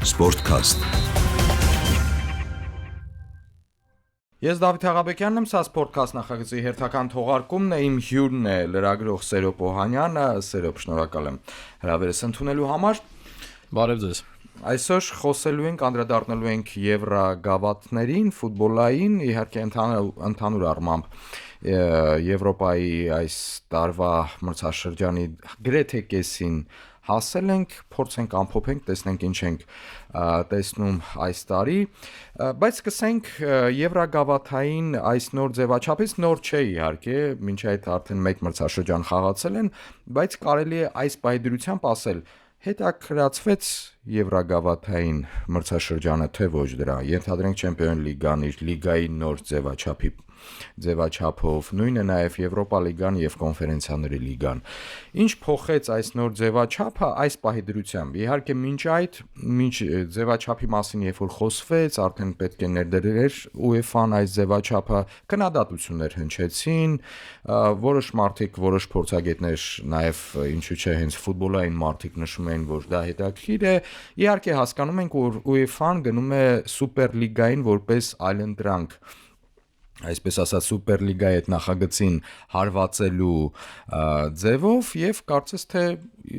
Sportcast. Ես Դավիթ Աղաբեկյանն եմ, սա Sportcast նախագծի հերթական թողարկումն է, իմ հյուրն է լրագրող Սերոբ Օհանյանը, Սերոբ, շնորհակալ եմ հրավերս ընդունելու համար։ Բարև ձեզ։ Այսօր խոսելու ենք, անդրադառնալու ենք եվրագավաթներին, ֆուտբոլային, իհարկե ընդհանուր առմամբ Եվրոպայի այս տարվա մրցաշրջանի գրեթե կեսին հասել ենք, փորձենք ամփոփենք, տեսնենք ինչ ենք տեսնում այս տարի, բայց սկսենք եվրագավաթային այս նոր ձևաչափից, նոր չէ իհարկե, մինչ այդ արդեն մեկ մրցաշրջան խաղացել են, բայց կարելի է այս պայդրությամբ ասել, հետաքրքրացվեց եվրագավաթային մրցաշրջանը, թե ոչ դրա, ենթադրենք Չեմպիոն լիգան, իր լիգայի նոր ձևաչափով, նույնը նաև Եվրոպա լիգան և կոնֆերենցիաների լիգան։ Ինչ փոխեց այս նոր ձևաչափը այս պահի դրությամբ։ Իհարկե մինչ այդ, մինչ ձևաչափի մասին երբ որ խոսվեց, արդեն պետք է ներդրեր UEFA-ն այս ձևաչափը, քննադատություններ հնչեցին, որոշ մարդիկ, որոշ փորձագետներ նաև ինչու՞ չէ հենց ֆուտբոլային մարդիկ նշում են, որ դա հետաքրքիր է։ Իհարկե հասկանում ենք, որ UEFA-ն գնում է սուպերլիգային որպես այլընտրանք, այսպես ասած սուպերլիգայի այդ նախագծին հարվածելու ձևով եւ կարծես թե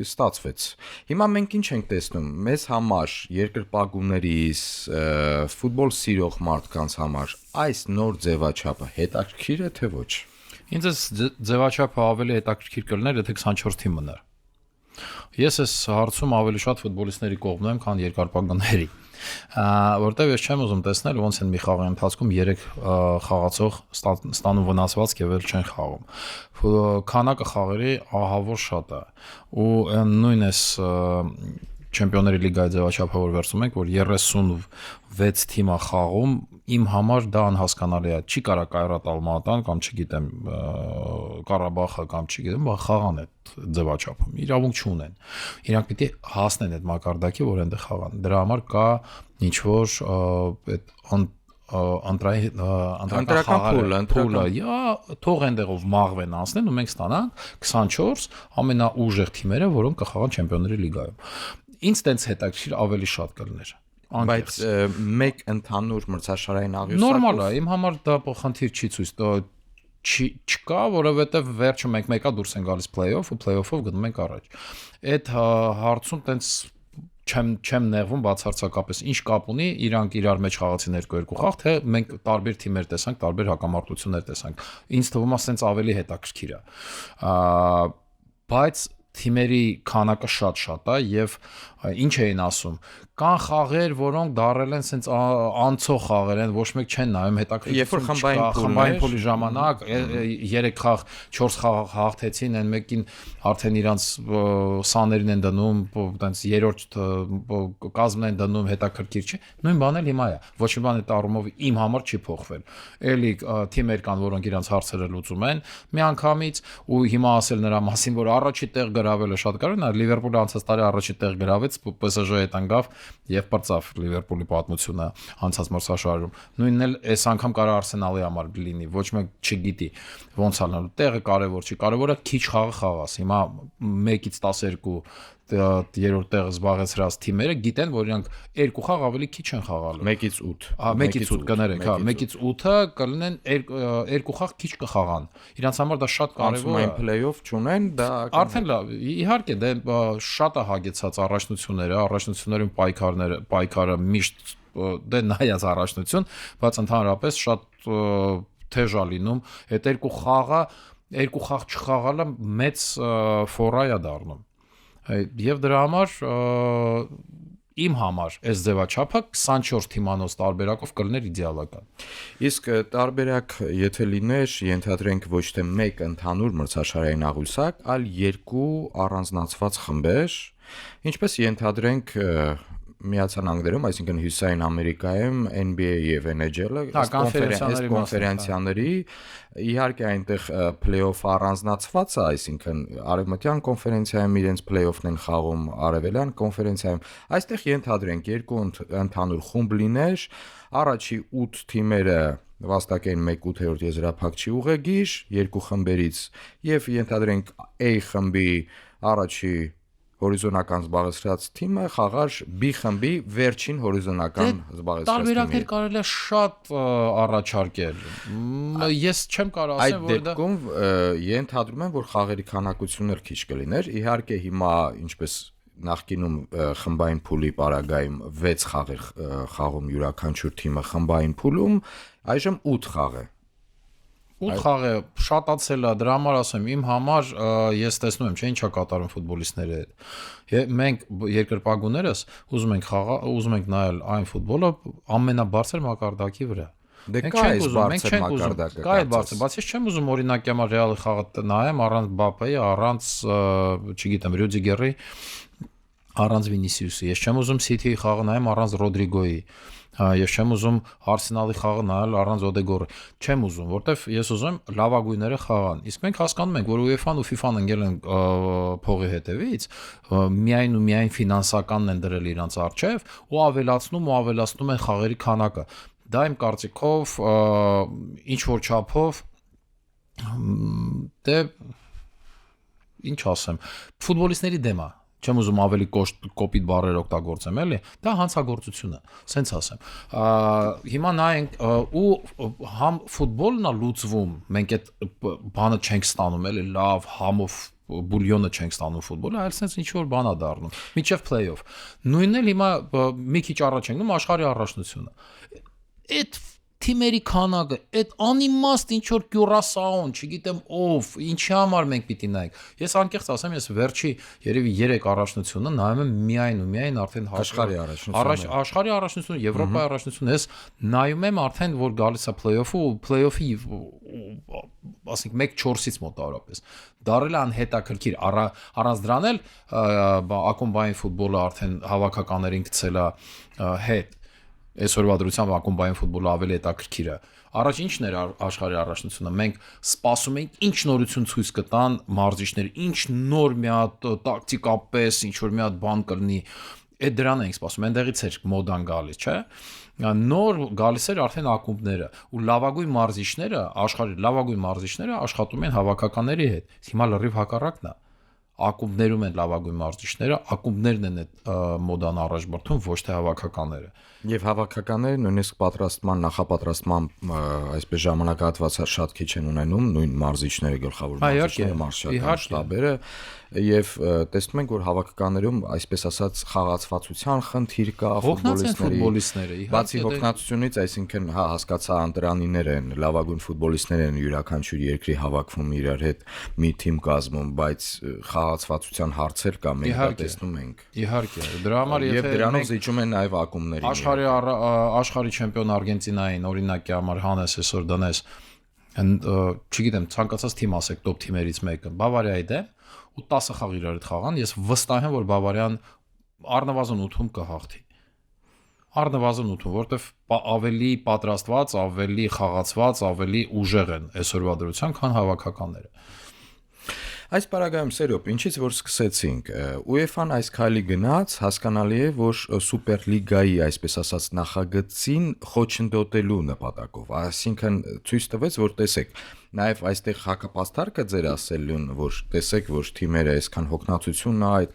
ստացվեց։ Հիմա մենք ինչ ենք տեսնում, մեզ համար, երկրպագուներիս, ֆուտբոլ սիրող մարդկանց համար այս նոր ձևաչափը հետաքրքիր է թե ոչ։ Ինձ ձևաչափը ավելի հետաքրքիր կլիներ, եթե 24 թիմ մնար։ Ես այս հարցում ավելի շատ ֆուտբոլիստների կողմն եմ, քան երկրպագուների, որտեղ ես չեմ ուզում տեսնել ոնց են մի խաղի ընթացքում 3 խաղացող ստանում վնասվածք եւ էլ չեն խաղում։ Քանակը խաղերի ահավոր շատ է ու նույն էս Չեմպիոնների լիգայի ձևաչափը որ վերցնում ենք, որ 36 թիմ է խաղում, իմ համար դա անհասկանալի է։ Չի կարա Կայրատ Ալմատան կամ չգիտեմ Ղարաբաղը կամ չգիտեմ, խաղան այդ ձևաչափում։ Իրավունք չունեն։ Իրանք պիտի հասնեն այդ մակարդակի, որ այնտեղ խաղան։ Դրա համար կա ինչ որ ընտրական փուլը, թող այնտեղով մաղվեն անցնեն ու մենք ստանանք 24 ամենաուժեղ թիմերը, որոնք կխաղան Չեմպիոնների լիգայում։ Ինձ տենց հետաքրքիր ավելի շատ կլներ։ Բայց մեկ ընդհանուր մրցաշարային աղյուսակով նորմալ է, իմ համար դա խնդիր չի ցույց չկա, որովհետև վերջը մենք մեկա դուրս են գալիս play-off ու play-off-ով գնում ենք առաջ։ Այդ հարցում տենց չեմ նեղվում բացարձակապես ինչ կապ ունի իրանք իրար մեջ խաղացին 2-2 խաղ, թե մենք տարբեր թիմեր տեսանք, տարբեր հակամարտություններ տեսանք։ Ինձ թվում է ասենց ավելի հետաքրքիր է։ Բայց թիմերի քանակը շատ է եւ ինչ էին ասում, կան խաղեր, որոնք դարել են սենց անցող խաղեր են, ոչ մեկ չեն նայում հետաքրքիր խմբային փուլի ժամանակ 3 խաղ 4 խաղ հաղթեցին, այն մեկին արդեն իրանց սաներին են դնում, այտենց երրորդ կազմն են դնում, հետաքրքիր չի, նույն բանն էլ հիմա է, ոչ մի բան այդ առումով իմ համար չի փոխվել, էլի թիմեր կան, որոնք իրանց հարցերը լուծում են միանգամից ու հիմա ասել նրա մասին, որ առաջի տեղ գրավելը շատ կարևոր է, Լիվերպուլը անցած տարի առաջի տեղ գրավեց, PSG-ի հետ անգավ եւ բրծավ Լիվերպուլի պատմությունը անցած մրցաշարում։ Նույնն էլ այս անգամ կարա Արսենալի համար լինի, ոչ մեկ չգիտի ոնց անելու։ Տեղը կարևոր չի, կարևորը քիչ խաղը խաղաս։ Հիմա 1-ից 12 երրորդ տեղը զբաղեցրած թիմերը գիտեն, որ իրանք 2 խաղ ավելի քիչ են խաղալու։ 1-ից 8։ 1-ից 8 կներեք, 1-ից 8-ը կլինեն 2 խաղ քիչ կխաղան։ Իրանց համար դա շատ կարևոր է։ Անցումային play-off չունեն, դա արդեն լավ, իհարկե դա շատ է հագեցած առաջնություններում պայքարը միշտ դե նայած առաջնություն, բայց ընդհանրապես շատ թեժ է լինում, այդ 2 խաղ չխաղալը մեծ ֆորայ է դառնում։ Եվ դրա համար իմ համար այս ձևաչափը 24 թիմանոց տարբերակով կլիներ իդեալական։ Իսկ տարբերակ եթե լիներ, ենթադրենք ոչ թե մեկ ընդհանուր մրցաշարային աղյուսակ, այլ 2 առանձնացված խմբեր, ինչպես ենթադրենք Միացյալ Նահանգներում, այսինքն Հյուսիսային Ամերիկայում NBA եւ NHL-ը կոնֆերենցիաների, իհարկե այնտեղ play-off առանձնացված է, այսինքն Արևմտյան կոնֆերենցիայում իրենց play-off-ն են խաղում, Արևելյան կոնֆերենցիայում, այստեղ ենթադրենք 2 ընդհանուր խումբ լիներ, առաջի 8 թիմերը վաստակային 1/8 եզրափակչի ուղեգիր, 2 խմբերից եւ ենթադրենք A խմբի առաջի հորիզոնական զբաղեցրած թիմը խաղար B խմբի վերջին հորիզոնական զբաղեցրած թիմի։ Տարբերակներ կարելի է շատ առաջարկել։ Ես չեմ կարող ասեմ, որ դա այդ դեպքում ենթադրում եմ, որ խաղերի քանակությունն էլ քիչ կլիներ։ Իհարկե հիմա ինչպես նախկինում խմբային փուլի պարագայում 6 խաղ է խաղում յուրաքանչյուր թիմը խմբային փուլում, այժմ 8 խաղ է։ 8 խաղ է շատացել է, դրա համար ասեմ, իմ համար ես տեսնում եմ, չէ՞ ինչա կատարում ֆուտբոլիստների հետ։ Մենք երկրպագուներս ուզում ենք նայել այն ֆուտբոլը ամենաբարձր մակարդակի վրա։ Դե կա այս բարձր մակարդակը։ Կա այդ բարձր, բայց ես չեմ ուզում օրինակ յամա Ռեալի խաղը նայեմ առանց Բապեի, առանց, չգիտեմ, Ռյուդիգերի, առանց Վինիսիուսի։ Ես չեմ ուզում Սիթիի խաղը նայեմ առանց Ռոդրիգոյի։ Ես չեմ ուզում Արսենալի խաղը նայել առանց Օդեգորի։ Չեմ ուզում, որտեվ ես ուզում եմ լավագույնները խաղան։ Իսկ մենք հասկանում ենք, որ UEFA-ն ու FIFA-ն ընկել են փողի հետևից, միայն ֆինանսականն են դրել իրանց առջև ու ավելացնում են խաղերի քանակը։ Դա իմ կարծիքով ինչ որ չափով դե ինչ ասեմ, ֆուտբոլիստների դեմ է։ Չեմ ուզում ավելի կոպիտ բառեր օգտագործեմ, էլի, դա հանցագործություն է, սենց ասեմ։ Հիմա նայենք ու համ ֆուտբոլն է լուծվում, մենք այդ բանը չենք ստանում, էլի, լավ համով բուլյոնը չենք ստանում ֆուտբոլը, այլ սենց ինչ որ բան է դառնում։ Միջև play-off։ Նույնն էլ հիմա մի քիչ առաջ ենք գնում աշխարհի առաջնությունը։ Այդ թիմերի քանակը, այդ անիմաստ ինչ որ Կյուրասաուն, չգիտեմ ով, ինչի համար մենք պիտի նայենք։ Ես անկեղծ ասեմ, ես վերջի երևի 3 առաջնությունը նայում եմ միայն արդեն աշխարհի առաջնությունը։ Աշխարհի առաջնությունը, Եվրոպայի առաջնությունը, ես նայում եմ արդեն որ գալիս է play-off-ը ու play-off-ի ասենք 1/4-ից մոտավորապես դարել է անհետաքրքիր առանց դրան էլ ակումբային ֆուտբոլը արդեն հավաքականներին գցել է հետ այսօրվա դրությամբ ակումբային ֆուտբոլը ավելի հետաքրքիր է։ Առաջ ինչն էր աշխարհի առաջնությունը։ Մենք սպասում էինք ինչ նորություն ցույց կտան մարզիչները, ինչ նոր մի հատ տակտիկապես ինչ որ մի հատ բան կլինի։ Այդ դրան էինք սպասում, այնտեղից էր մոդան գալիս, չէ՞։ Նոր գալիս էր արդեն ակումբները ու լավագույն մարզիչները, աշխարհի լավագույն մարզիչները աշխատում են հավաքականների հետ։ Հիմա լրիվ հակառակն է։ Ակումբներում են լավագույն մարզիչները, ակումբներն են այդ մոդան առաջ բրդում, ոչ թե հավաքականները։ Եւ հավաքականները նույնիսկ նախապատրաստման այսպես ժամանակահատվածը շատ քիչ են ունենում, նույն մարզիչները, գլխավոր մարզիչները, մարզչական շտաբերը, եւ տեսնում ենք, որ հավաքականներում այսպես ասած խաղացվածության խնդիր կա ֆուտբոլիստների։ Բացի հոգնածությունից, այսինքն հասկացա անտրանիներ են, լավագույն ֆուտբոլիստներ են յուրաքանչյուր երկրի հավաքվում իրար հետ մի թիմ կազմում, բայց խաղացվածության հարցեր կա, մենք դա տեսնում ենք։ Իհարկե, դրա համար եւ դրանով զիջում են նաեւ ակումբների։ Աշխարհի չեմպիոն Արգենտինային օրինակի համար հանես այսօր դնես, չգիտեմ, ցանկացած թիմ ասեք տոպ թիմերից մեկը, Բավարիայի դեմ ու 10 խաղ իրար հետ խաղան, ես վստահ եմ, որ Բավարիան առնվազն 8-ում կհաղթի։ Առնվազն 8-ում, որովհետև ավելի պատրաստված, ավելի խաղացված, ավելի ուժեղ են այսօրվա դրությամբ, քան հավաքականները։ Այս պարագայում սերիոբ, ինչից որ սկսեցինք, UEFA-ն այս քայլի գնաց, հասկանալի է, որ Սուպերլիգայի, այսպես ասած, նախագծին խոչընդոտելու նպատակով, այսինքն ցույց տվեց, որ տեսեք, նաև այստեղ հակապաստարկը ձեր ասելուն, որ տեսեք, որ թիմերը այսքան հոգնածությունն է, այդ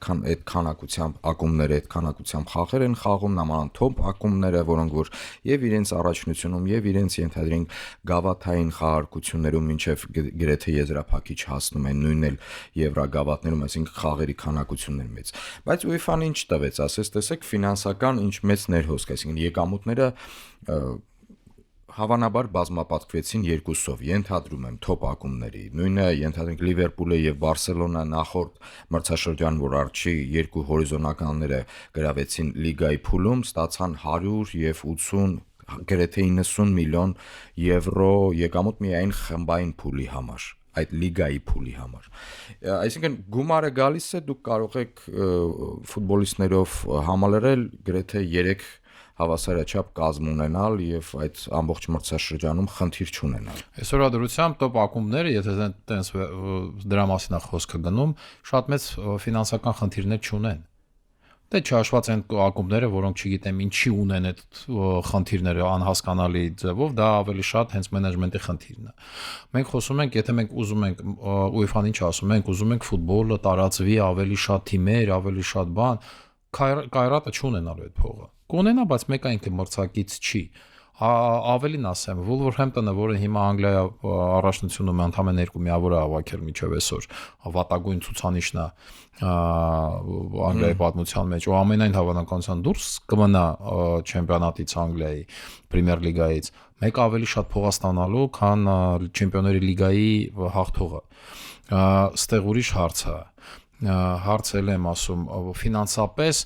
քանակությամբ ակումբները, այդ քանակությամբ խաղեր են խաղում, նամանավանդ թոփ ակումբները, որոնք որ եւ իրենց առաջնությունում եւ իրենց ենթադրենք գավաթային խաղարկություններում մինչեւ գրեթե եզրափակիչ հասնում են, նույնն էլ եվրագավաթներում, այսինքն խաղերի քանակությունն է մեծ։ Բայց UEFA-ն ինչ տվեց, ասես տեսեք, ֆինանսական ինչ մեծ ներհոսք, այսինքն եկամուտները հավանաբար բազմապատկվեցին երկուսով, ենթադրում եմ թոփ ակումբների։ Նույնը ենթադրենք Լիվերպուլը եւ Բարսելոնա նախորդ մրցաշրջան, որ արժի երկու հորիզոնականները գրավեցին լիգայի փուլում, ստացան 100 եւ 80 գրեթե 90 միլիոն եվրո եկամուտ միայն խմբային փուլի համար, այդ լիգայի փուլի համար։ Այսինքն գումարը գալիս է, դուք կարող եք ֆուտբոլիստներով համալրել գրեթե 3 հավասարաչափ կազմ ունենալ եւ այդ ամբողջ մրցաշրջանում խնդիր չունենալ։ Այսօրվա դրությամբ տոպ ակումբները, եթե տենց դրա մասին է խոսքը գնում, շատ մեծ ֆինանսական խնդիրներ չունեն։ Դե չհաշված են ակումբները, որոնք չգիտեմ ինչի ունեն այդ խնդիրները անհասկանալի ձևով, դա ավելի շատ հենց մենեջմենտի խնդիրն է։ Մենք խոսում ենք, եթե մենք ուզում ենք UEFA-ն ինչ ասում ենք, ուզում ենք ֆուտբոլը տարածվի ավելի շատ թիմեր, ավելի շատ բան, Կայրատը չունենալու այդ փողը։ Կունենա, բայց մեկը ինքը մրցակից չի։ Ավելին ասեմ, Wolverhampton-ը, որը հիմա Անգլիայի առաջնությունում ընդամենը 2 միավոր է հավաքել միջև այսօր, վատագույն ցուցանիշն է Անգլիայի պատմության մեջ, ու ամենայն հավանականությամբ դուրս կմնա չեմպիոնատից Անգլիայի Պրեմիեր լիգայից, մեկ ավելի շատ փող ստանալու, քան Չեմպիոնների լիգայի հաղթողը։ Ստեղ ուրիշ հարց է։ Հարցել եմ ասում ֆինանսապես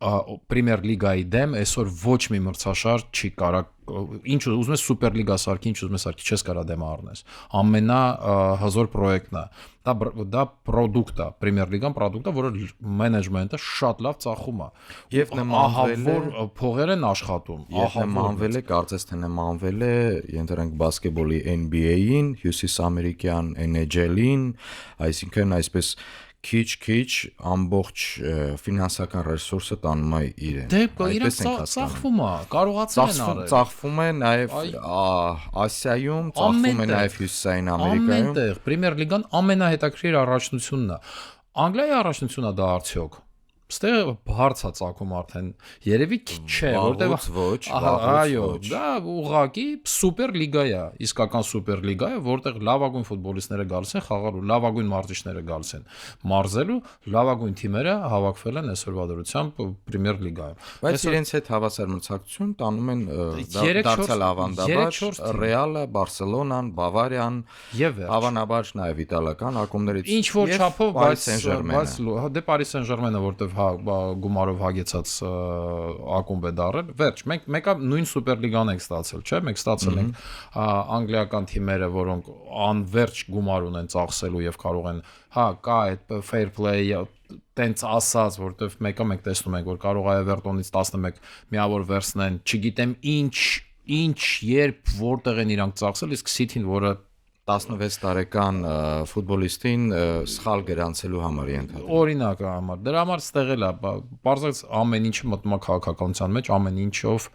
Պրեմիեր լիգայի դեմ այսօր ոչ մի մրցաշար չի կարա ինչ ուզում ես սուպերլիգա սարքի, ինչ ուզում ես սարքի, չես կարա դեմ առնես։ Ամենահզոր պրոյեկտն է։ Դա պրոդուկտ է, Պրեմիեր լիգան պրոդուկտ է, որը մենեջմենտը շատ լավ ծախում է։ Եվ նմանվել է փողեր են աշխատում։ Նմանվել է, կարծես թե նմանվել է, ենթադրենք բասկետբոլի NBA-ին, հյուսիսամերիկյան NHL-ին, այսինքն այսպես քիչ ամբողջ ֆինանսական ռեսուրսը տանում է իրեն։ Դե իրեն ծախվում է, կարողացել են արել։ Ծախվում է նաև Ասիայում, ծախվում է նաև Հյուսիսային Ամերիկայում։ Ամենտեղ Պրեմիեր լիգան ամենահետաքրքիր առաջնությունն է։ Անգլիայի առաջնությունն է դա արդյոք։ Ստեղ հարց է ցակում արդեն երևի չէ, որտեղ այո, դա ուղղակի սուպեր լիգա է, իսկական սուպեր լիգա է, որտեղ լավագույն ֆուտբոլիստները գալիս են խաղալու, լավագույն մարզիչները գալիս են մարզելու, լավագույն թիմերը հավաքվել են այսօրվա դրությամբ Պրեմիեր լիգայում։ Բայց իրենց հետ հավասար մրցակցություն տանում են դարձյալ ավանդաբար Ռեալը, Բարսելոնան, Բավարիան եւ հավանաբար նաև իտալական ակումբներից։ Ինչ որ չափով, բայց դե Պարիս Սեն-Ժերմենը, որտեղ գումարով հագեցած ակումբ է դարել, վերջ, մենք մեկը նույն սուպերլիգան ենք ստացել, չէ՞, մենք ստացել ենք անգլիական թիմերը, որոնք անverջ գումար ունեն ծախսելու եւ կարող են, կա այդ fair play տենց ասած, որտեվ մեկը մենք տեսնում ենք, որ կարող է Everton-ից 11 միավոր վերցնեն, չգիտեմ ինչ, երբ, որտեղ են իրանք ծախսել, իսկ City-ն, որը 16 տարեկան ֆուտբոլիստին սխալ գրանցելու համար ենթադրում։ Օրինակը համար։ Դրա համար ստեղել է, բարձրաց ամեն ինչը մտնում է քաղաքականության մեջ, ամեն ինչով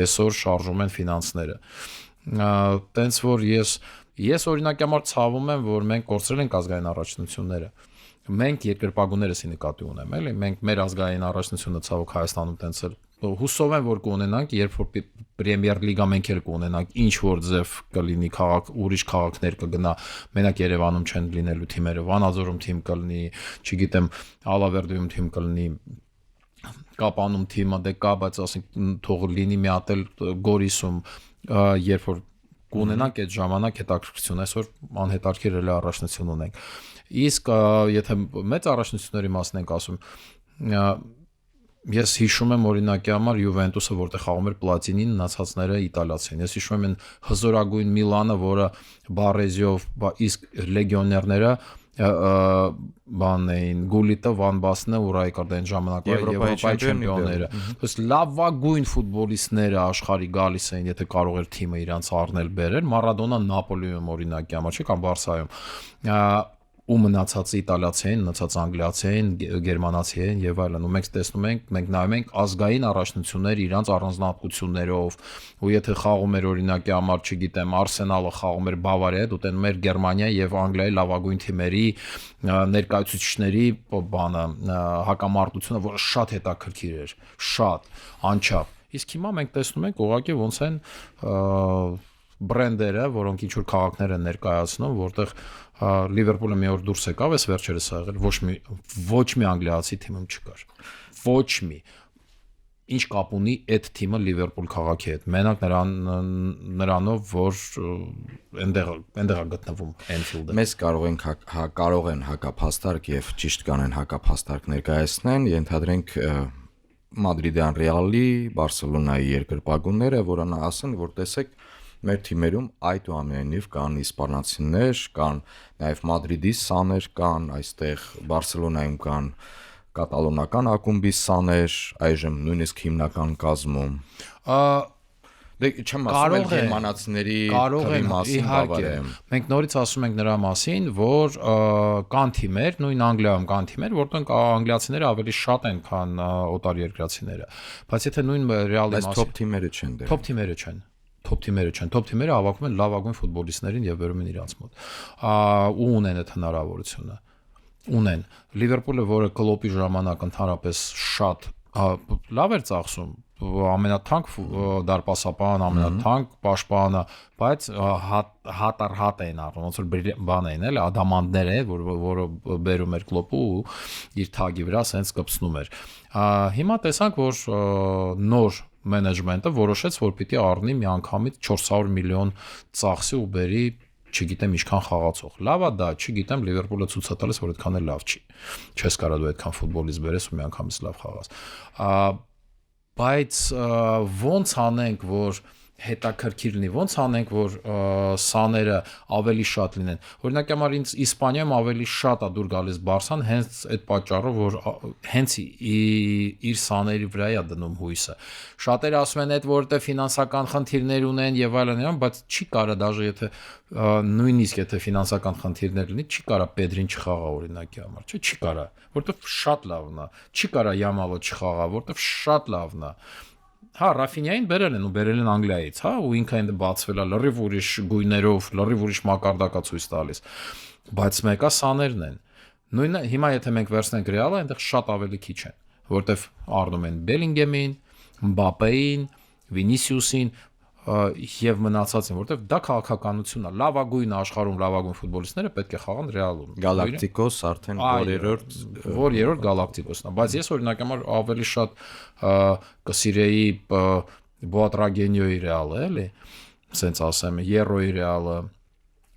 այսօր շարժում են ֆինանսները։ Տենց որ ես օրինակի համար ցավում եմ, որ մենք կորցրել ենք ազգային առաջնությունները։ Մենք երկրպագուներս ի նկատի ունեմ, էլի, մենք մեր ազգային առաջնությունը ցավոք Հայաստանում տենց էլ հուսով եմ, որ կունենանք, երբ որ Պրեմիեր լիգա մենք էլ կունենանք, ինչ որ ձև կլինի ուրիշ քաղաքներ կգնա, մենակ Երևանում չեն լինելու թիմերը, Վանաձորում թիմ կլինի, չգիտեմ, Ալավերդիում թիմ կլինի, Կապանում թիմը դե կա, բայց ասենք թող լինի մի հատ էլ Գորիսում, երբ որ կունենանք այդ ժամանակ հետաքրքրություն, այսօր անհետաքրքիր էլ առաջնություն ունենք։ Իսկ եթե մեծ առաջնությունների մասն ենք ասում, ես հիշում եմ օրինակի համար Յուվենտուսը, որտեղ խաղում էր Պլատինին, մնացածները իտալացի են։ Ես հիշում եմ այն հզորագույն Միլանը, որը Բարեզիով, իսկ լեգիոներները բան էին, Գուլիտը, Վան Բասնը ու Ռայկարդը այն ժամանակվա Եվրոպայի չեմպիոնները։ Ըստ լավագույն ֆուտբոլիստները աշխարհի գալիս էին, եթե կարող էր թիմը իրանց առնել բերել, Մարադոնան Նապոլիում օրինակի համար, չէ՞ կամ Բարսայում։ Ու մնացածը իտալացի են, մնացած անգլիացի են, գերմանացի են եւ այլն։ Ու մենք տեսնում ենք, մենք նայում ենք ազգային առաջնություններ իրանց առանձնահատկություններով, ու եթե խաղում էր օրինակի համար, չգիտեմ, Արսենալը խաղում էր Բավարիայի հետ, ու տենում էր Գերմանիա եւ Անգլիայի լավագույն թիմերի ներկայացուցիչների բանը հակամարտությունը, որը շատ հետաքրքիր էր, շատ անչափ։ Իսկ հիմա մենք տեսնում ենք ուղղակի ոնց են բրենդերը, որոնք ինչ որ քաղաքներ են ներկայացնում, որտեղ Լիվերպուլը մի օր դուրս եկավ, այս վերջերս ա եղել, ոչ մի անգլիացի թիմում չկար։ Ոչ մի։ Ինչ կապ ունի այդ թիմը Լիվերպուլ քաղաքի հետ։ Մենակ նրանով, որ այնտեղ է գտնվում Anfield-ը։ Մեզ կարող են հակափաստարկ եւ ճիշտ կանեն հակափաստարկ ներկայացնեն, ենթադրենք Մադրիդյան Ռեալի, Բարսելոնայի երկրպագուները, որոնք ասեն, որ տեսեք մեր թիմերում այդուամենայնիվ կան իսպանացիներ, կան նաև Մադրիդի սաներ կան, այստեղ Բարսելոնայում կան կատալոնական ակումբի սաներ, այժմ նույնիսկ հիմնական կազմում։ Դե չեմ ասում էլ գերմանացիների թվի մասին բավարարեմ։ Մենք նորից ասում ենք նրա մասին, որ կան թիմեր, նույն Անգլիայում կան թիմեր, որտեղ անգլիացիները ավելի շատ են, քան օտարերկրացիները։ Բայց եթե նույն Ռեալի մասին, top թիմերը չեն դեռ։ Top թիմերը հավաքում են լավագույն ֆուտբոլիստներին եւ վերում են իրանց մոտ։ Ու ունեն այդ հնարավորությունը։ Ունեն Լիվերպուլը, որը Կլոպի ժամանակ ընդհանրապես շատ լավ էր ծախսում, ամենաթանկ դարպասապան, ամենաթանկ պաշտպանը, բայց հատ էին առնում, ոնց որ բան էին, էլի ադամանդներ է, որը բերում էր Կլոպը ու իր թագի վրա սենց կպցնում էր։ Հիմա տեսանք, որ նոր մենեջմենտը որոշեց, որ պիտի առնի միանգամից 400 միլիոն ծախսի ու բերի, չգիտեմ ինչքան խաղացող։ Լավ է դա, չգիտեմ, Լիվերպուլը ցույց է տալիս, որ այդքան էլ լավ չի։ Չես կարող դու այդքան ֆուտբոլիստ բերես ու միանգամից լավ խաղաս։ Բայց ոնց անենք, որ հետաքրքիր լինի, ոնց անենք, որ սաները ավելի շատ լինեն։ Օրինակ համար ինձ Իսպանիայում ավելի շատ է դուր գալիս Բարսան, հենց այդ պատճառով, որ հենց իր սաների վրա է դնում հույսը։ Շատերը ասում են, այդ որտեղ ֆինանսական խնդիրներ ունեն եւ այլն, բայց չի կարա դաժե եթե նույնիսկ եթե ֆինանսական խնդիրներ լինի, չի կարա Պեդրին չխաղա օրինակի համար, չի կարա, որտեղ շատ լավն է։ Չի կարա Յամալը չխաղա, որտեղ շատ լավն է։ Հա, Ռաֆինյային բերել են Անգլիայից, հա, ու ինքը այն բացվել է լրիվ ուրիշ գույներով, լրիվ ուրիշ մակարդակա ցույց տալիս։ Բայց մեկը սաներն են։ Նույնը հիմա եթե մենք վերցնենք Ռեալը, այնտեղ շատ ավելի քիչ են, որտեվ առնում են Բելինգեմին, Մբապեին, Վինիսիուսին եւ մնացածին, որտեվ դա քաղաքականությունն է։ Լավագույն աշխարհում լավագույն ֆուտբոլիստները պետք է խաղան Ռեալում։ Գալակտիկոս արդեն երրորդ Գալակտիկոսն է, բայց ես օրինակ համար ավելի շատ կսիրեի Բոատրագենյոյի Ռեալը, էլի, ասենց ասեմ, Երոյի Ռեալը,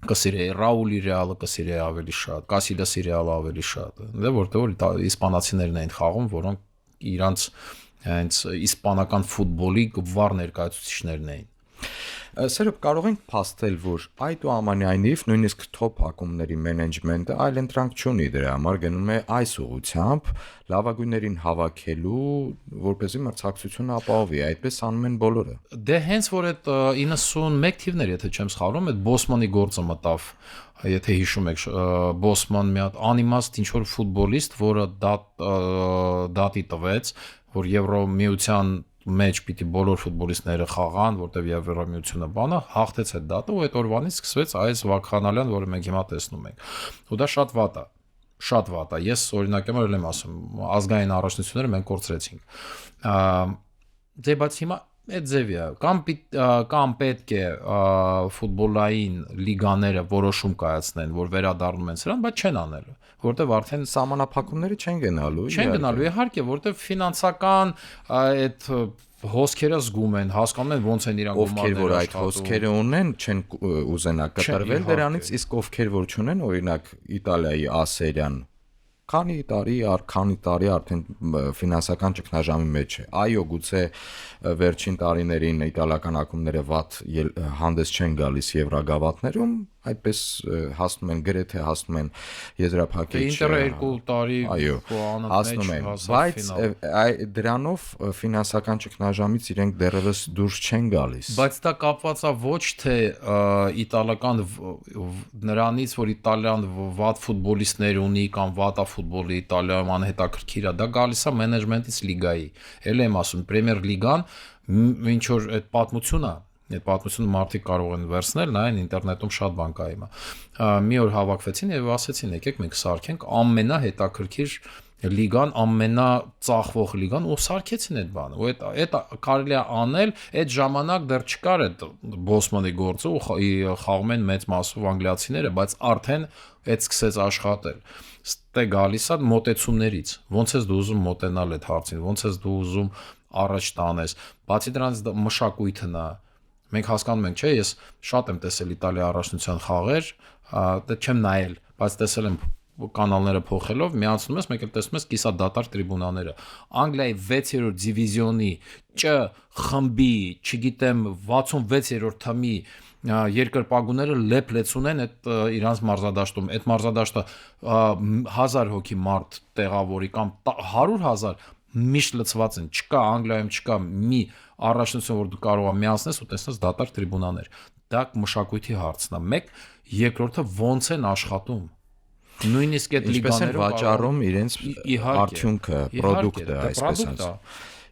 կսիրեի Ռաուլի Ռեալը, կսիրեի ավելի շատ, Կասիլյասի Ռեալը ավելի շատ։ Դե որտեղ իսպանացիներն էին խաղում, որոնք իրանց հենց իսպանական ֆուտբոլի վառ ներկայացուցիչներն էին։ Սերուկ կարող ենք փաստել, որ այդուամենայնիվ նույնիսկ թոփ ակումբների մենեջմենտը այլ ընտրանք չունի դրա համար գնում է այս ուղղությամբ լավագույններին հավաքելու, որպեսզի մրցակցությունը ապահովի, այդպես անում են բոլորը։ Դե հենց որ այդ 91 թիվներ, եթե չեմ սխալվում, այդ Բոսմանի գործը մտավ, եթե հիշում եք, Բոսման մի հատ անիմաստ ինչ որ ֆուտբոլիստ, որը դատի տվեց, որ Եվրոմիության մեջ պիտի բոլոր ֆուտբոլիստները խաղան, որտեվ Եվրոմիությունը բանը հաղթեց այդ դատը ու այդ օրվանից սկսվեց այս վակխանալյան, որը մենք հիմա տեսնում ենք։ Ու դա շատ վատ է։ Շատ վատ է։ Ես օրինակ եմ ասում, ազգային առաջնությունները մենք կորցրեցինք։ Դե բայց հիմա այդ ձևի է, կամ պետք է ֆուտբոլային լիգաները որոշում կայացնեն, որ վերադառնում են սրան, բայց չեն անելու, որտեվ արդեն սահմանափակումները չեն գնալու։ Չեն գնալու, իհարկե, որտեվ ֆինանսական այդ հոսքերը զգում են, հասկանում են ոնց են իրան գումարները աշխատում։ Ովքեր որ այդ հոսքերը ունեն, չեն ուզենա կտրվել դրանից, իսկ ովքեր որ չունեն, օրինակ Իտալիայի Ասերյան քանի տարի արդեն ֆինանսական ճգնաժամի մեջ է։ Այո, գուցե վերջին տարիներին իտալական ակումբները վատ հանդես չեն գալիս Եվրագավաթներում, այդպես հասնում են, գրեթե հասնում են եզրափակիչ։ Ինտերը 2 տարի հասնում են, բայց դրանով ֆինանսական ճգնաժամից իրենք դեռևս դուրս չեն գալիս։ Բայց դա կապված է ոչ թե իտալական նրանից, որ Իտալիան վատ ֆուտբոլիստներ ունի կամ վատ է ֆուտբոլը Իտալիայում անհետաքրքիր է, դա գալիս է մենեջմենտից լիգայի։ Էլ եմ ասում, Պրեմիեր լիգան ինչ որ այդ պատմությունը Այդ պատմությունը մարդիկ կարող են վերցնել, նայեն ինտերնետում շատ բան կա հիմա։ Մի օր հավաքվեցին եւ ասեցին, եկեք մենք սարքենք ամենահետաքրքիր լիգան, ամենածախվող լիգան ու սարքեցին այդ բանը։ Ու այդ կարելի է անել, այդ ժամանակ դեռ չկար այդ Բոսմանի գործը ու խաղում են մեծ մասով անգլիացիները, բայց արդեն այդ սկսեց աշխատել։ Ստե գալիս է մոտեցումներից։ Ոնց ես դու ուզում մոտենալ այդ հարցին, ոնց ես դու ուզում առաջ տանես։ Բացի դրանից մշակույթն է։ Մենք հասկանում ենք, չէ, ես շատ եմ տեսել Իտալիայի առաջնության խաղեր, դա չեմ նայել, բայց տեսել եմ կանալները փոխելով, միացնում ես, մեկ էլ տեսնում ես կիսադատար տրիբունաները։ Անգլիայի 6-րդ դիվիզիոնի Չ խմբի, չգիտեմ, 66-րդ թմի երկրպագուները լեփլեցուն են այդ իրանց մարզադաշտում։ Այդ մարզադաշտը 1000 հոգի մարդ տեղավորի կամ 100,000 միշտ լցված են, չկա Անգլիայում չկա մի առաջնություն, որ դու կարող ես միացնես ու տեսնես դատարկ տրիբունաներ։ Դա մշակույթի հարցն է։ Մեկ, երկրորդը ոնց են աշխատում։ Նույնիսկ այդ լիգաները վաճառում իրենց արդյունքը, product-ը, այսպես ասած։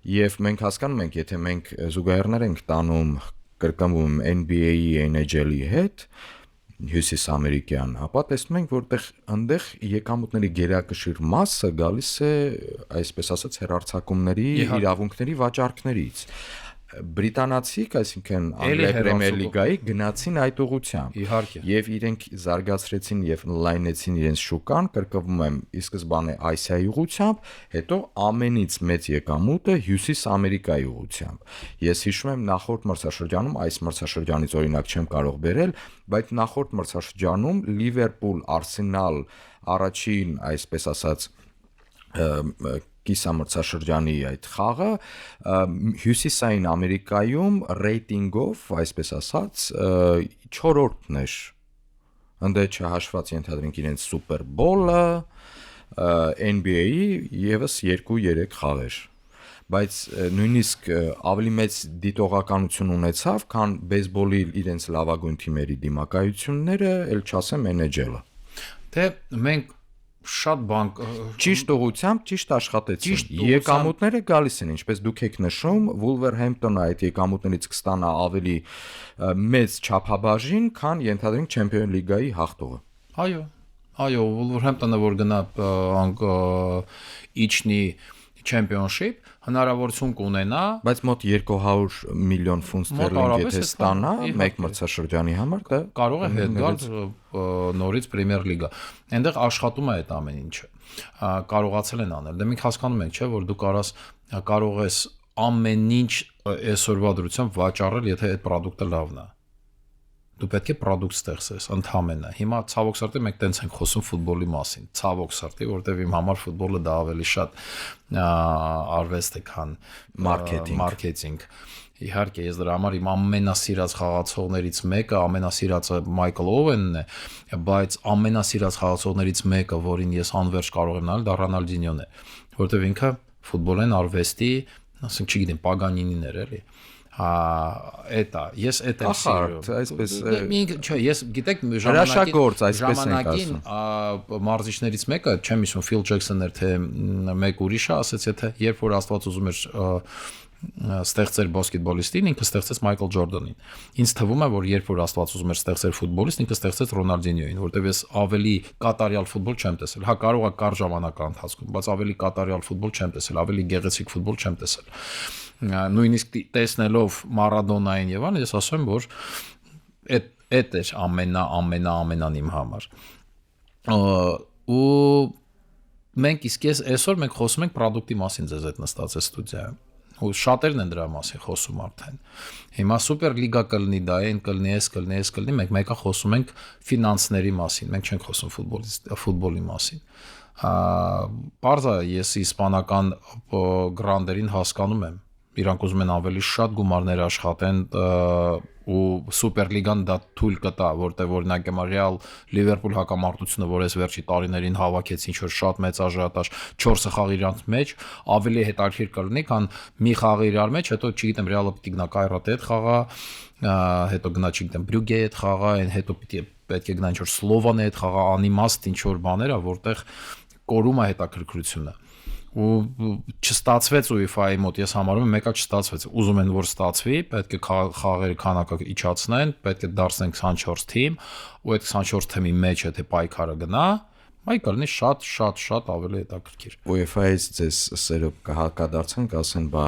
Եվ մենք հասկանում ենք, եթե մենք զուգահեռներ ենք տանում կրկնվում NBA-ի NHL-ի հետ, Հյուսիս ամերիկյան, ապա տեսնում ենք, որտեղ այնտեղ եկամուտների գերակշիռ մասը գալիս է, այսպես ասած, հեռարձակումների իրավունքների վաճառքներից։ Բրիտանացիք, այսինքն Անգլիայի Պրեմիեր լիգայի գնացին այդ ուղղությամբ։ Իհարկե։ Եվ իրենք զարգացրեցին եւ լայնեցին իրենց շուկան, կրկնվում եմ, ի սկզբանե Ասիայի ուղղությամբ, հետո ամենից մեծ եկամուտը Հյուսիս Ամերիկայի ուղղությամբ։ Ես հիշում եմ նախորդ մրցաշրջանում, այս մրցաշրջանից օրինակ չեմ կարող բերել, բայց նախորդ մրցաշրջանում Լիվերպուլ, Արսենալ առաջին, այսպես ասած, կիսամրցաշրջանի այդ խաղը Հյուսիսային Ամերիկայում ռեյտինգով, այսպես ասած, 4-րդն էր։ Ընդ չհաշված ենթադրենք իրենց Սուպեր Բոլը, NBA-ի եւս 2-3 խաղեր։ Բայց նույնիսկ ավելի մեծ դիտողականություն ունեցավ, քան բեյսբոլի իրենց լավագույն թիմերի դիմակայությունները, ել չասեմ NHL-ը։ Դե մենք շատ բան ճիշտ ուղղությամբ ճիշտ աշխատեցին։ Եկամուտները գալիս են, ինչպես դուք եք նշում, Wolverhampton-ը այդ եկամուտներից կստանա ավելի մեծ չափաբաժին, քան ենթադրենք Champions League-ի հաղթողը։ Այո, Wolverhampton-ը որ գնա իջնի Championship, հնարավորություն կունենա, բայց մոտ 200 միլիոն ֆունտ ստերլինգ եթե ստանա մեկ մրցաշրջանի համար, դա կարող է հետ գալ նորից Պրեմիեր լիգա։ Այնտեղ աշխատում է այդ ամեն ինչը։ Կարողացել են անել։ Դե մենք հասկանում ենք, չէ, որ դու կարող ես ամեն ինչ այսօրվա դրությամբ վաճառել, եթե այդ product-ը լավն է։ Դու պետք է product ստեղծես, ընդհանրապես։ Հիմա ցավոք սրտի մենք տենց ենք խոսում ֆուտբոլի մասին։ Ցավոք սրտի, որտեվ իմ համար ֆուտբոլը դա ավելի շատ արվեստ է, քան մարքեթինգ։ Իհարկե, ես դրա համար իմ ամենասիրած խաղացողներից մեկը, ամենասիրածը Մայքլ Օվենն է, բայց ամենասիրած խաղացողներից մեկը, որին ես անվերջ կարող եմ նայել, դա Ռոնալդինյոն է, որտեվ ինքը ֆուտբոլեն արվեստի, ասենք, չգիտեմ, Պագանինին էր, էլի։ Էտա, ես էդ եմ սիրում, այսպես չէ, ես գիտեք ժամանակին այսպես մարզիչներից մեկը, չեմ հիշում Ֆիլ Ջեքսոնն էր թե մեկ ուրիշը, ասաց, եթե երբ որ Աստված ուզում էր ստեղծել բասկետբոլիստին, ինքը ստեղծեց Մայքլ Ջորդանին։ Ինձ թվում է, որ երբ որ Աստված ուզում էր ստեղծել ֆուտբոլիստ, ինքը ստեղծեց Ռոնալդինյոին, որտեվ ես ավելի կատարյալ ֆուտբոլ չեմ տեսել։ Հա, կարող է կար ժամանակահատվածում, բայց ավելի կատարյալ ֆուտբոլ չեմ տեսել, ավելի գեղեցիկ ֆուտբոլ չեմ տեսել։ Նույնիսկ տեսնելով Մարադոնային եւ այլն, ես ասում եմ, որ այդ է ամենան իմ համար։ Ու մենք իսկ այսօր մենք խոսում ենք product-ի մասին, ձեզ այդ նստած է ստուդիայում։ Ու շատերն են դրա մասին խոսում արդեն։ Հիմա Սուպեր լիգա կլինի, դա այն կլինի, մենք մեկը խոսում ենք ֆինանսների մասին, մենք չենք խոսում ֆուտբոլի մասին։ Պարզա ես իսպանական գրանդերին հասկանում եմ։ Իրանք ուզում են ավելի շատ գումարներ աշխատեն ու Սուպերլիգան դա թույլ կտա, որտեղ օրինակ Ռեալ Լիվերպուլ հակամարտությունը, որ այս վերջի տարիներին հավաքեցին ինչ-որ շատ մեծ աժիոտաժ 4 խաղ իրանց մեջ, ավելի հետաքրքիր կլինի, քան մի խաղ իրար մեջ, հետո չգիտեմ Ռեալը պիտի գնա Կայրատի հետ խաղա, հետո գնա չգիտեմ Բրյուգեի հետ խաղա, այն հետո պետք է գնա ինչ-որ Սլովանի հետ խաղա, անիմաստ ինչ-որ բաներ ա, որտեղ կորում է հետաքրքրությունը։ Ու չստացվեց UEFA-ի մոտ, ես համարում եմ մեկը չստացվեց։ Ուզում են որ ստացվի, պետք է խաղերի քանակը իջացնեն, պետք է դարձնեն 24 թիմ, ու այդ 24 թիմի մեջ եթե պայքարը գնա, այ կլինի շատ ավելի հետաքրքիր։ UEFA-ից ձեզ սերը կհակադարձեն, կասեն, բա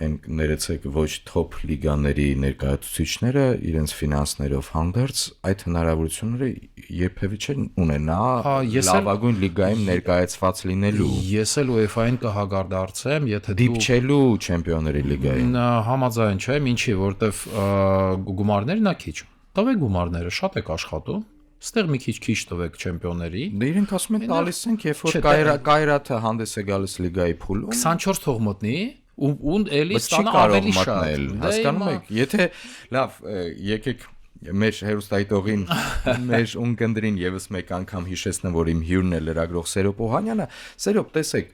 այն ներեցեք ոչ թոփ լիգաների ներկայացուցիչները իրենց ֆինանսներով հանդերձ այդ հնարավորությունները երբևէ չեն ունենա լավագույն լիգայում ներկայացված լինելու։ Ես էլ UEFA-ին կհագարդարձեմ, եթե դիպչելու Չեմպիոնների լիգային։ Համաձայն չեմ, ինչի, որտեվ գումարներն ա քիչ։ Տվեք գումարները, շատ եք աշխատում։ Ստեղ մի քիչ տվեք չեմպիոնների։ Դե իրենք ասում են տալիս ենք, երբ որ Կայրաթը հանդես է գալիս լիգայի փուլում 24 թող մտնի ու էլի ստանա ավելի շատ։ Հասկանում եք, եթե լավ, եկեք մեր հերոստայտողին մեր ունկնդրին եւս մեկ անգամ հիշեցնեմ, որ իմ հյուրն է լրագրող Սերոբ Օհանյանը։ Սերոբ, տեսեք,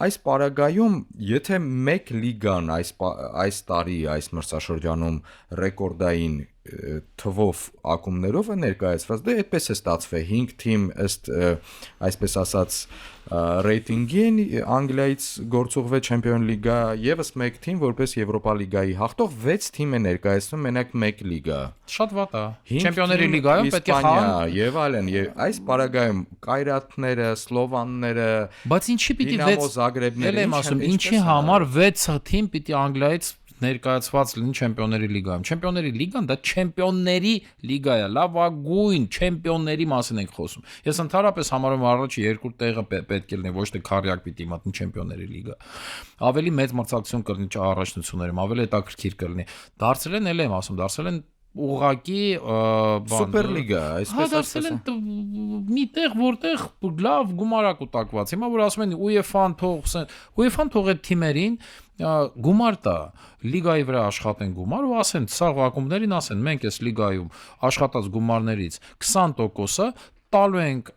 այս պարագայում, եթե մեկ լիգան այս տարի այս մրցաշրջանում ռեկորդային թվով ակումբներով է ներկայացված, դե այդպես է ստացվել 5 թիմ ըստ այսպես ասած ռեյտինգին Անգլիայից գործուղվեց Չեմպիոն լիգա, եւս մեկ թիմ որպես Եվրոպա լիգայի հաղթող 6 թիմ է ներկայացնում մենակ մեկ լիգա։ Շատ վատ է։ Չեմպիոնների լիգայում պետք է խաղան եւ այլն, եւ այս պարագայում Կայրաթները, Սլովանները, բայց ինչի պիտի Դինամո Զագրեբները, եմ ասում, ինչի համար 6 թիմ պիտի Անգլիայից ներկայացված լինի Չեմպիոնների լիգայում։ Չեմպիոնների լիգան դա Չեմպիոնների լիգա է, լավագույն չեմպիոնների մասին ենք խոսում։ Ես ընդհանրապես համարում առաջի երկու տեղը պետք է լինի, ոչ թե քարյակ պիտի մատնի Չեմպիոնների լիգա։ Ավելի մեծ մրցակցություն կլինի առաջնություններում, ավելի հետաքրքիր կլինի։ Դարձել են, եմ ասում, դարձել են ուղղակի Սուպերլիգա, այսպես դարձել են մի տեղ, որտեղ լավ գումար կուտակված։ Հիմա որ ասում են UEFA-ն թող այդ թիմերին գումար տա, լիգայի վրա աշխատեն գումար ու ասեն, սա ակումբներին ասեն, մենք այս լիգայում աշխատած գումարներից 20%-ը տալու ենք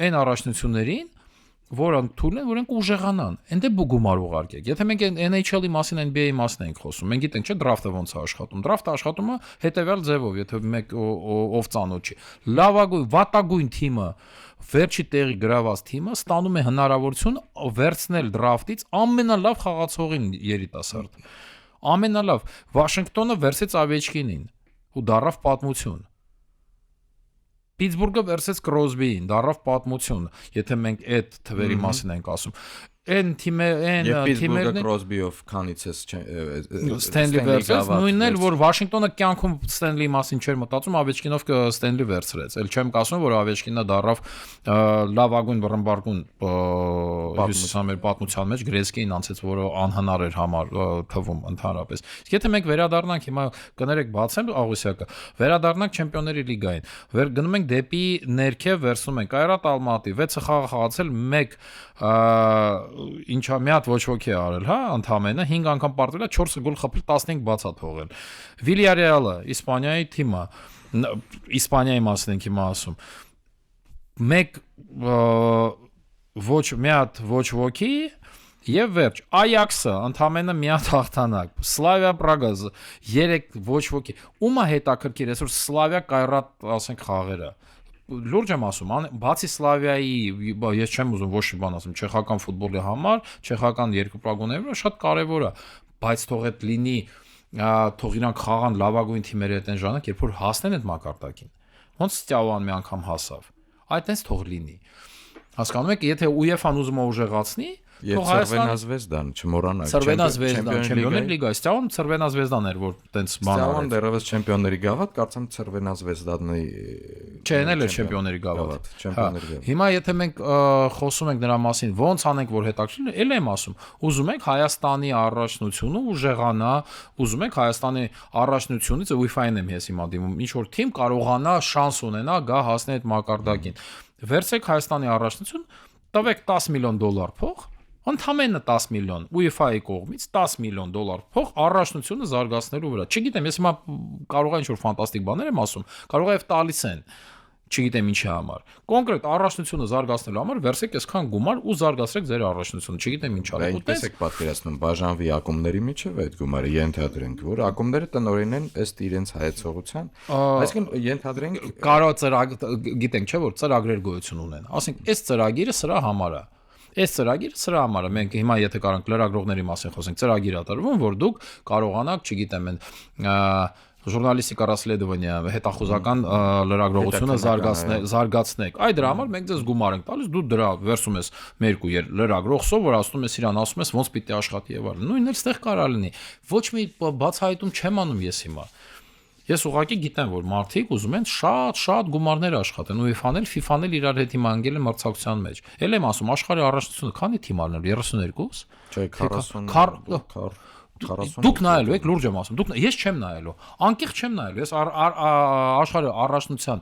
այն առաջնություններին, որոնք թույլ են, որոնք ուժեղանան։ Այնտեղ գումար ուղարկեք։ Եթե մենք NHL-ի մասին, NBA-ի մասին ենք խոսում, մենք գիտենք, չէ՞, դրաֆտը ոնց է աշխատում։ Դրաֆտը աշխատում է հետևյալ ձևով, եթե մեկ ով ծանոթ չի։ Լավագույն, վատագույն թիմը, վերջի տեղի գրաված թիմը ստանում է հնարավորություն վերցնել դրաֆտից ամենալավ խաղացողին երիտասարդ։ Ամենալավ Վաշինգտոնը վերցեց Ավեչկինին ու դառավ պատմություն։ Պիտսբուրգը վերցեց Կրոսբիին, դառավ պատմություն, եթե մենք այդ թվերի մասին ենք ասում։ Այն թիմերն Կրոսբիով քանից է Ստենլի վերցրեց, նույնն էլ որ Վաշինգտոնը կյանքում Ստենլի մասին չէր մտածում, Ավեչկինով Ստենլի վերցրեց։ Էլ չեմ ասում, որ Ավեչկինը դառավ լավագույն բռնբարկուն հյուսիսամեր պատմության մեջ Գրեցկին անցեց, որը անհնար էր համար թվում ընդհանրապես։ Իսկ եթե մենք վերադառնանք հիմա կներեք բացեմ Աղուսյակը, վերադառնանք Չեմպիոնների լիգային, գնում ենք դեպի ներքև, վերցնում ենք Կայրատ Ալմատի 6 խաղ խաղացել, 1 ինչա մի հատ ոչ ոքի արել, հա, ընդամենը 5 անգամ պարտվել է, 4 գոլ խփել, 15 բացա թողել։ Վիլյարեալը, Իսպանիայի թիմը, Իսպանիայի մասին ենք հիմա ասում։ 1 մի հատ ոչ ոքի եւ վերջ։ Այաքսը ընդամենը մի հատ հաղթանակ։ Սլավիա Պրագազը 3 ոչ ոքի։ Ումա հետաքրքիր է, որ Սլավիա Կայրատ, ասենք, խաղերը։ Լուրջ եմ ասում, բացի Սլավիայի, ես չեմ ուզում ոչ մի բան ասեմ, չեխական ֆուտբոլի համար, չեխական երկրպագուները շատ կարևոր է, բայց թող այդ լինի, թող իրանք խաղան լավագույն թիմերի հետ այն ժամանակ, երբ որ հասնեն այդ մակարդակին։ Ոնց Ստյավան մի անգամ հասավ։ Այդտենց թող լինի։ Հասկանում եք, եթե UEFA-ն ուզում է ուժեղացնի, Եվ Ցերվենազվեզդան, չմոռանաք, Չեմպիոնների լիգա, Ստյավան Ցերվենազվեզդան էր, որ տենց բան արեց։ Ստյավան դեռևս Չեմպիոնների գավաթ, կարծեմ Ցերվենազվեզդանի չեն էլ է Չեմպիոնների գավաթ։ Հիմա եթե մենք խոսում ենք նրա մասին, ոնց անենք, որ հետաքրքիր, էլ եմ ասում, ուզում ենք Հայաստանի առաջնությունը ուժեղանա, ուզում ենք Հայաստանի առաջնությունից UEFA-ին եմ ես հիմա դիմում, ինչ որ թիմ կարողանա շանս ունենա գա հասնել այդ մակարդակին։ Վերցեք Հայաստանի առաջնություն, տվեք $10 միլիոն փող, ընդամենը 10 միլիոն UEFA-ի կողմից $10 միլիոն փող առաջնությունը զարգացնելու վրա։ Չգիտեմ, ես հիմա կարող եմ ինչ-որ ֆանտաստիկ բաներ եմ ասում, կարող է տալիս են, չգիտեմ ինչի համար։ Կոնկրետ առաջնությունը զարգացնելու համար վերցեք այսքան գումար ու զարգացրեք ձեր առաջնությունը, չգիտեմ ինչ արեք։ Ինչպես եք պատկերացնում բաժանվի ակումբների միջև այդ գումարը, ենթադրենք, որ ակումբները տնօրեն են ըստ իրենց հայեցողության, այսինքն ենթադրենք գիտենք չէ որ ծրագրեր գոյություն ունեն։ Ասենք այս ծրագիրը սրա համար է։ Այս ծրագիրը սրա համար է, մենք հիմա եթե կարանք լրագրողների մասին խոսենք, ծրագիր է տրվում, որ դուք կարողանաք, չգիտեմ, ժուրնալիստիկա расследование, հետախուզական լրագրողությունը զարգացնեք։ Այդ դրա համար մենք ձեզ գումար ենք տալիս, դու դրա վերցում ես մերկու լրագրող սովորացնում ես իրան, ասում ես ոնց պիտի աշխատի եւ այլն։ Նույնն էլ ստեղ կարող լինի։ Ոչ մի բացահայտում չեմ անում ես հիմա։ Ես ուղղակի գիտեմ, որ մարդիկ ուզում են շատ գումարներ աշխատեն, UEFA-ն էլ, FIFA-ն էլ իրար հետ հիմա անգել են մրցակցության մեջ։ Էլ եմ ասում, աշխարհի առաջնությունը քանի թիմ առնել, 32? Չէ, 40։ Դուք նայելու եք, լուրջ եմ ասում, ես չեմ նայելու, անկեղծ չեմ նայելու, ես աշխարհի առաջնության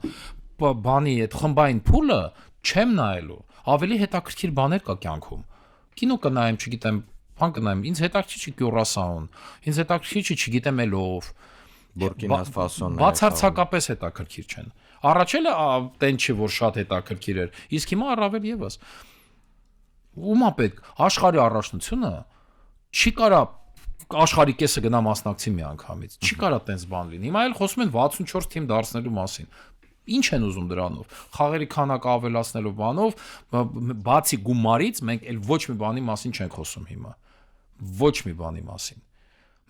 բանի այդ խմբային փուլը չեմ նայելու, ավելի հետաքրքիր բաներ կա կյանքում։ Կինո կնայեմ, չգիտեմ, բան կնայեմ, ինձ հետաքրքիր չի Կյուրասաուն, ինձ հետաքրքիր չի, չգիտեմ ելով, Բուրկինա Ֆասոն բացարձակապես հետաքրքիր չեն։ Առաջ էլ տեն չի որ շատ հետաքրքիր էր, իսկ հիմա առավել եւս։ Ումա պետք աշխարհի առաջնությունը չի կարա աշխարհի կեսը գնա մասնակցի մի անգամից։ Չի կարա տենց բան լինի։ Հիմա էլ խոսում են 64 թիմ դարձնելու մասին։ Ինչ են ուզում դրանով։ Խաղերի քանակը ավելացնելով բանով, բացի գումարից մենք էլ ոչ մի բանի մասին չենք խոսում հիմա։ Ոչ մի բանի մասին։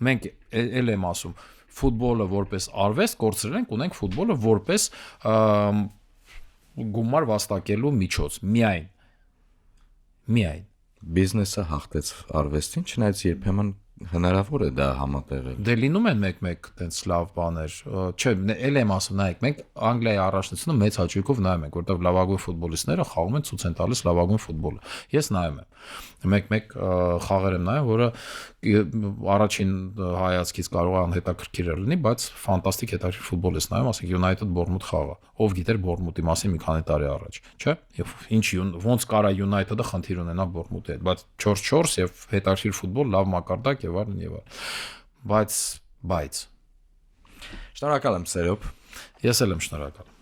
Մենք էլ եմ ասում, ֆուտբոլը որպես արվեստ կորցրել ենք, ունենք ֆուտբոլը որպես գումար վաստակելու միջոց։ Միայն բիզնեսը հաղթեց արվեստին, չնայած երբեմն հնարավոր է դա համատեղել։ Դե լինում են մեկ-մեկ տենց լավ բաներ։ Չէ, էլ եմ ասում, նայեք, մենք Անգլիայի առաջնությունը մեծ հաճույքով նայում ենք, որտեղ լավագույն ֆուտբոլիստները խաղում են, ցույց են տալիս լավագույն ֆուտբոլը։ Ես նայում եմ։ Մեկ-մեկ խաղեր եմ նայում, որը առաջին հայացքից կարող է անհետաքրքիր լինի, բայց ֆանտաստիկ հետաքրքիր ֆուտբոլ ես նայում, ասենք United Bournemouth խաղը։ Ով գիտեր Bournemouth-ի մասին մի քանի տարի առաջ, չէ՞։ Եվ ինչ ոնց կարա United-ը խնդիր ունենա Bournemouth-ի հետ, բայց 4-4 եւ հետաքրքիր ֆուտբոլ, լավ մակարդակ եւ այլն եւ այլն։ Բայց Շնորհակալ եմ Սերոբ։ Ես էլ եմ շնորհակալ։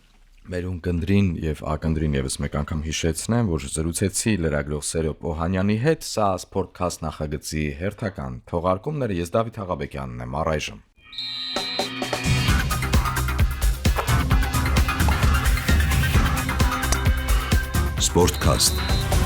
Մեր ունկնդրին եւ ակնդրին եւս մեկ անգամ հիշեցնեմ, որ զրուցեցի լրագրող Սերոբ Օհանյանի հետ, սա Sportcast նախագծի հերթական թողարկումները, ես Դավիթ Աղաբեկյանն եմ, առայժմ։ Sportcast